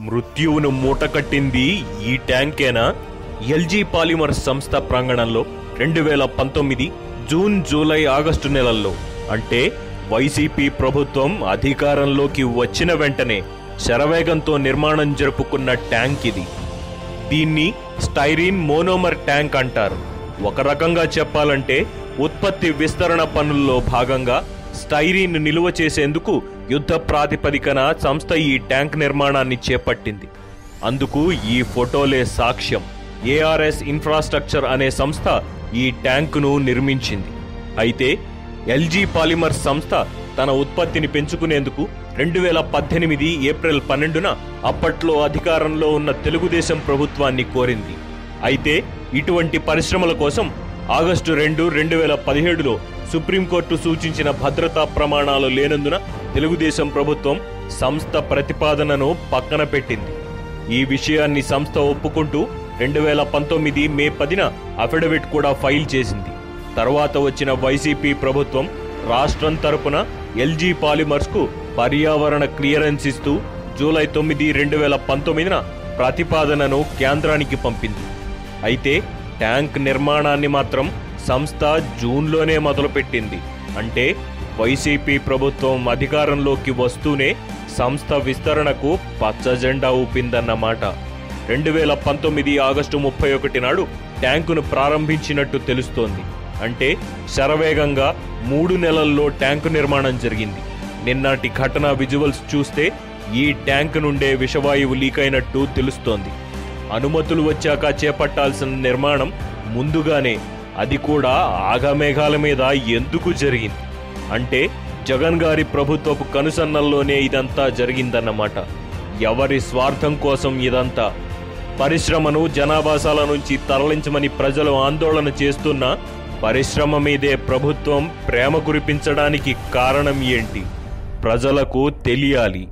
మృత్యువును మూటకట్టింది ఈ ట్యాంకేనా? LG polymers సంస్థ ప్రాంగణంలో 2019 జూన్, జూలై, ఆగస్టు నెలల్లో, అంటే వైసీపీ ప్రభుత్వం అధికారంలోకి వచ్చిన వెంటనే శరవేగంతో నిర్మాణం జరుపుకున్న ట్యాంక్ ఇది. దీన్ని స్టైరీన్ మోనోమర్ ట్యాంక్ అంటారు. ఒక రకంగా చెప్పాలంటే ఉత్పత్తి విస్తరణ పనుల్లో భాగంగా స్టైరీన్ నిలువ చేసేందుకు యుద్ధ ప్రాతిపదికన సంస్థ ఈ ట్యాంక్ నిర్మాణాన్ని చేపట్టింది. అందుకు ఈ ఫోటోలే సాక్ష్యం. ఏఆర్ఎస్ ఇన్ఫ్రాస్ట్రక్చర్ అనే సంస్థ ఈ ట్యాంకును నిర్మించింది. అయితే ఎల్జీ పాలిమర్స్ సంస్థ తన ఉత్పత్తిని పెంచుకునేందుకు 2018 ఏప్రిల్ 12న అప్పట్లో అధికారంలో ఉన్న తెలుగుదేశం ప్రభుత్వాన్ని కోరింది. అయితే ఇటువంటి పరిశ్రమల కోసం ఆగస్టు 2, 2017లో సుప్రీంకోర్టు సూచించిన భద్రతా ప్రమాణాలు లేనందున తెలుగుదేశం ప్రభుత్వం సంస్థ ప్రతిపాదనను పక్కన పెట్టింది. ఈ విషయాన్ని సంస్థ ఒప్పుకుంటూ 2019 మే 10న అఫిడవిట్ కూడా ఫైల్ చేసింది. తర్వాత వచ్చిన వైసీపీ ప్రభుత్వం రాష్ట్రం తరపున ఎల్జీ పాలిమర్స్ కు పర్యావరణ క్లియరెన్స్ ఇస్తూ జూలై 9, 2019న ప్రతిపాదనను కేంద్రానికి పంపింది. అయితే ట్యాంక్ నిర్మాణాన్ని మాత్రం సంస్థ జూన్లోనే మొదలుపెట్టింది. అంటే వైసీపీ ప్రభుత్వం అధికారంలోకి వస్తూనే సంస్థ విస్తరణకు పచ్చజెండా ఊపిందన్నమాట. 2019 ఆగస్టు 31 నాడు ట్యాంకును ప్రారంభించినట్టు తెలుస్తోంది. అంటే శరవేగంగా 3 నెలల్లో ట్యాంకు నిర్మాణం జరిగింది. నిన్నటి ఘటన విజువల్స్ చూస్తే ఈ ట్యాంకు నుండే విషవాయువు లీక్ అయినట్టు తెలుస్తోంది. అనుమతులు వచ్చాక చేపట్టాల్సిన నిర్మాణం ముందుగానే, అది కూడా ఆగమేఘాల మీద ఎందుకు జరిగింది? అంటే జగన్ గారి ప్రభుత్వపు కనుసన్నల్లోనే ఇదంతా జరిగిందన్నమాట. ఎవరి స్వార్థం కోసం ఇదంతా? పరిశ్రమను జనావాసాల నుంచి తరలించమని ప్రజలు ఆందోళన చేస్తున్నా పరిశ్రమ మీదే ప్రభుత్వం ప్రేమ కురిపించడానికి కారణం ఏంటి? ప్రజలకు తెలియాలి.